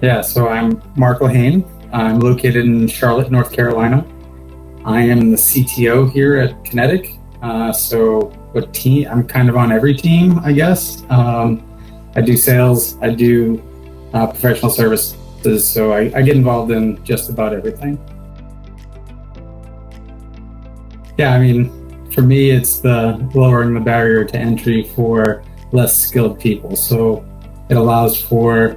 Yeah, so I'm Marc Lehane. I'm located in Charlotte, North Carolina. I am the CTO here at Kinetech. So what team? I'm kind of on every team, I guess. I do sales, I do professional services, so I get involved in just about everything. Yeah, I mean, for me, it's the lowering the barrier to entry for less skilled people. So it allows for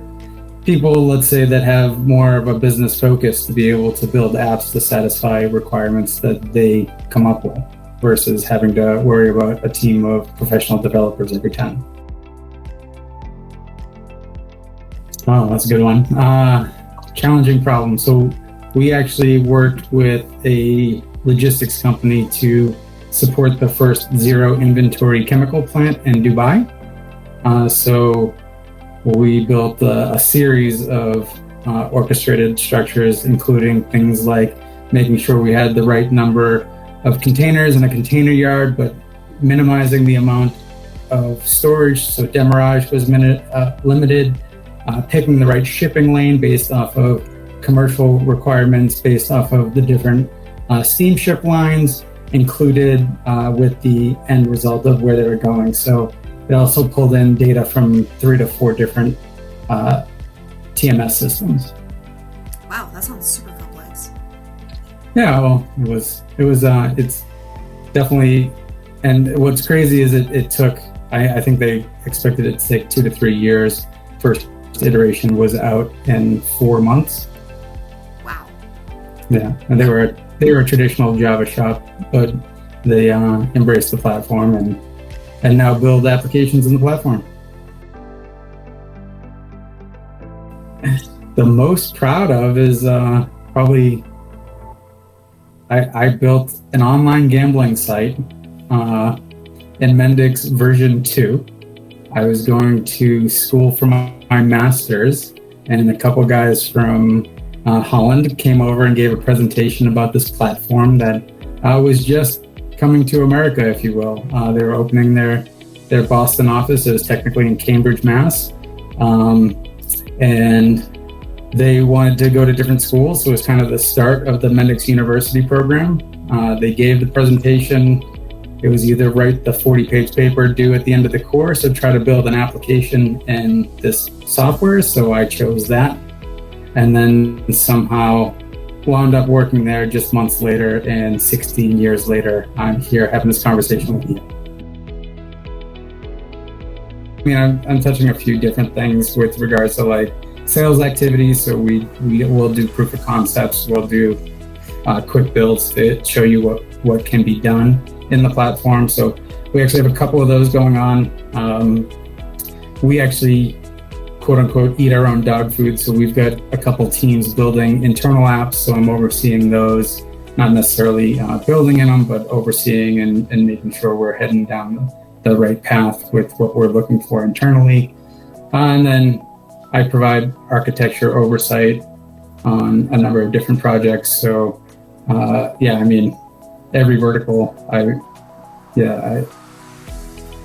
people, let's say, that have more of a business focus to be able to build apps to satisfy requirements that they come up with versus having to worry about a team of professional developers every time. Oh, that's a good one. Challenging problem. So we actually worked with a logistics company to support the first zero inventory chemical plant in Dubai. So we built a series of orchestrated structures, including things like making sure we had the right number of containers in a container yard, but minimizing the amount of storage. So demurrage was limited, picking the right shipping lane based off of commercial requirements, based off of the different steamship lines included with the end result of where they were going. So it also pulled in data from 3 to 4 different TMS systems. Wow, that sounds super complex. Yeah, well, it's definitely, and what's crazy is it took, I think they expected it to take 2 to 3 years. First iteration was out in 4 months. Wow. Yeah, and they were a traditional Java shop, but they embraced the platform and now build applications in the platform. The most proud of is probably I built an online gambling site in Mendix version 2. I was going to school for my master's, and a couple guys from Holland came over and gave a presentation about this platform that was just coming to America, if you will. They were opening their Boston office. It was technically in Cambridge, Mass. And they wanted to go to different schools. So it was kind of the start of the Mendix University program. They gave the presentation. It was either write the 40-page paper due at the end of the course or try to build an application in this software. So I chose that. And then somehow wound up working there just months later, and 16 years later, I'm here having this conversation with you. I mean, I'm touching a few different things with regards to like sales activities. So we will do proof of concepts. We'll do quick builds to show you what can be done in the platform. So we actually have a couple of those going on. We actually, quote unquote, eat our own dog food. So we've got a couple teams building internal apps. So I'm overseeing those, not necessarily building in them, but overseeing and making sure we're heading down the right path with what we're looking for internally. And then I provide architecture oversight on a number of different projects. So yeah, I mean, every vertical,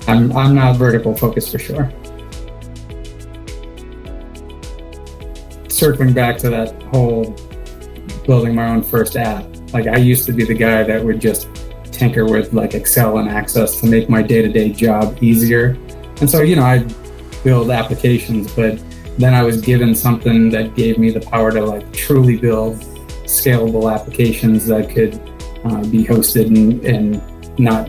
I'm not vertical focused for sure. Circling back to that whole building my own first app, like I used to be the guy that would just tinker with like Excel and Access to make my day-to-day job easier. And so, I'd build applications, but then I was given something that gave me the power to like truly build scalable applications that could be hosted and not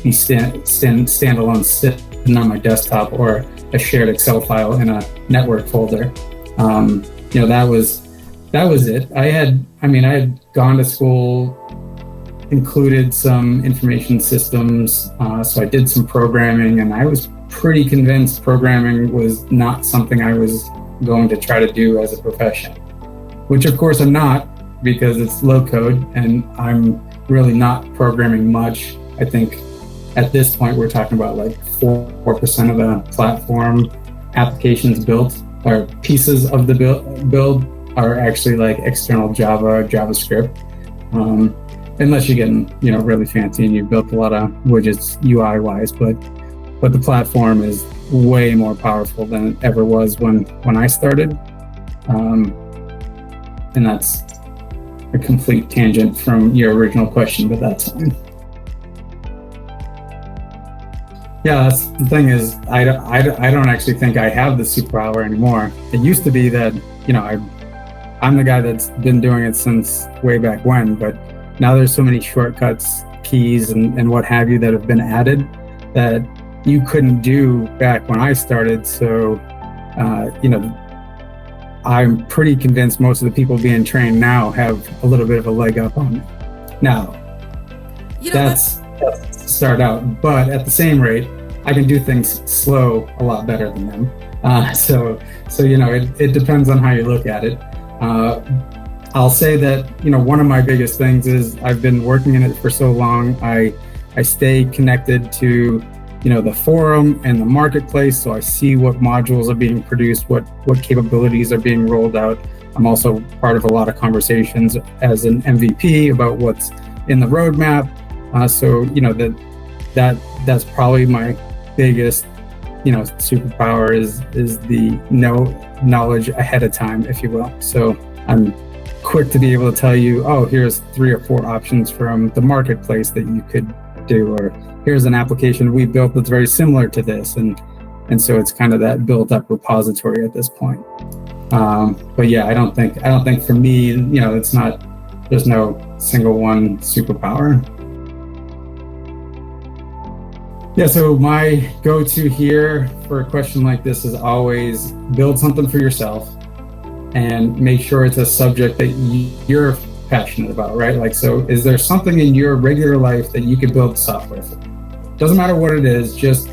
be standalone sitting on my desktop or a shared Excel file in a network folder. That was it. I had gone to school, included some information systems. So I did some programming, and I was pretty convinced programming was not something I was going to try to do as a profession, which of course I'm not, because it's low code and I'm really not programming much. I think at this point we're talking about like 4% of the platform applications built, or pieces of the build are actually like external Java, JavaScript. Unless you're getting, really fancy and you built a lot of widgets UI wise, but the platform is way more powerful than it ever was when I started. And that's a complete tangent from your original question, but that's fine. Yeah, that's the thing is, I don't actually think I have the superpower anymore. It used to be that, I'm the guy that's been doing it since way back when, but now there's so many shortcuts, keys, and what have you that have been added that you couldn't do back when I started. So, I'm pretty convinced most of the people being trained now have a little bit of a leg up on me. Now, that's to start out, but at the same rate, I can do things slow a lot better than them. So it depends on how you look at it. I'll say that, one of my biggest things is I've been working in it for so long. I stay connected to, the forum and the marketplace. So I see what modules are being produced, what capabilities are being rolled out. I'm also part of a lot of conversations as an MVP about what's in the roadmap. So that's probably my biggest, superpower is the knowledge ahead of time, if you will. So I'm quick to be able to tell you, oh, here's 3 or 4 options from the marketplace that you could do, or here's an application we built that's very similar to this, and so it's kind of that built up repository at this point. But yeah, I don't think for me, it's not, there's no single one superpower. Yeah, so my go-to here for a question like this is always build something for yourself and make sure it's a subject that you're passionate about, right? Like, so is there something in your regular life that you could build software for? Doesn't matter what it is, just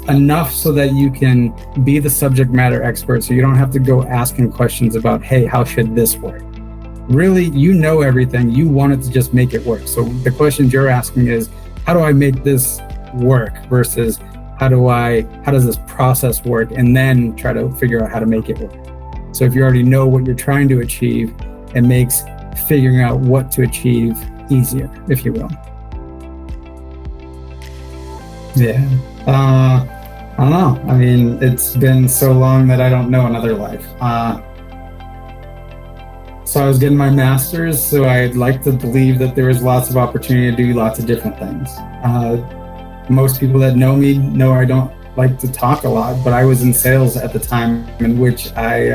enough so that you can be the subject matter expert, so you don't have to go asking questions about, hey, how should this work? Really, everything, you want it to just make it work. So the questions you're asking is, how do I make this work versus how does this process work, and then try to figure out how to make it work. So if you already know what you're trying to achieve, it makes figuring out what to achieve easier, if you will. Yeah. I don't know. I mean, it's been so long that I don't know another life. So I was getting my master's, so I'd like to believe that there was lots of opportunity to do lots of different things. Most people that know me know I don't like to talk a lot, but I was in sales at the time in which I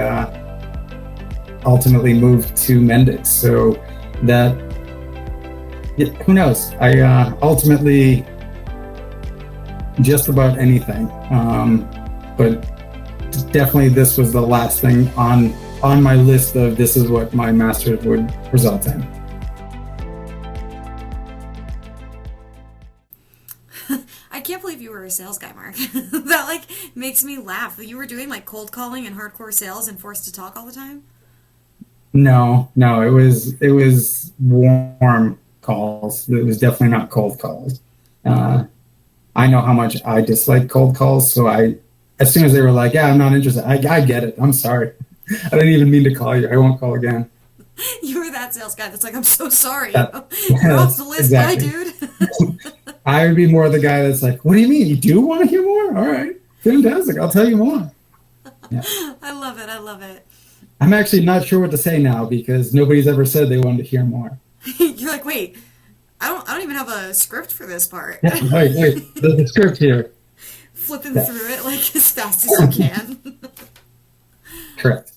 ultimately moved to Mendix. So that, who knows? I ultimately just about anything. But definitely this was the last thing on my list of this is what my master's would result in. I can't believe you were a sales guy, Mark. That makes me laugh. You were doing cold calling and hardcore sales and forced to talk all the time? No, it was warm calls. It was definitely not cold calls. I know how much I dislike cold calls, so as soon as they were like, yeah, I'm not interested, I get it. I'm sorry. I didn't even mean to call you. I won't call again. You were that sales guy that's like, I'm so sorry. You're off the list, exactly. Bye, dude. I would be more the guy that's like, what do you mean? You do want to hear more? All right. Fantastic. I'll tell you more. Yeah. I love it. I'm actually not sure what to say now because nobody's ever said they wanted to hear more. You're like, wait, I don't even have a script for this part. Yeah, wait. There's a script here. Flipping through it as fast as you can. Correct.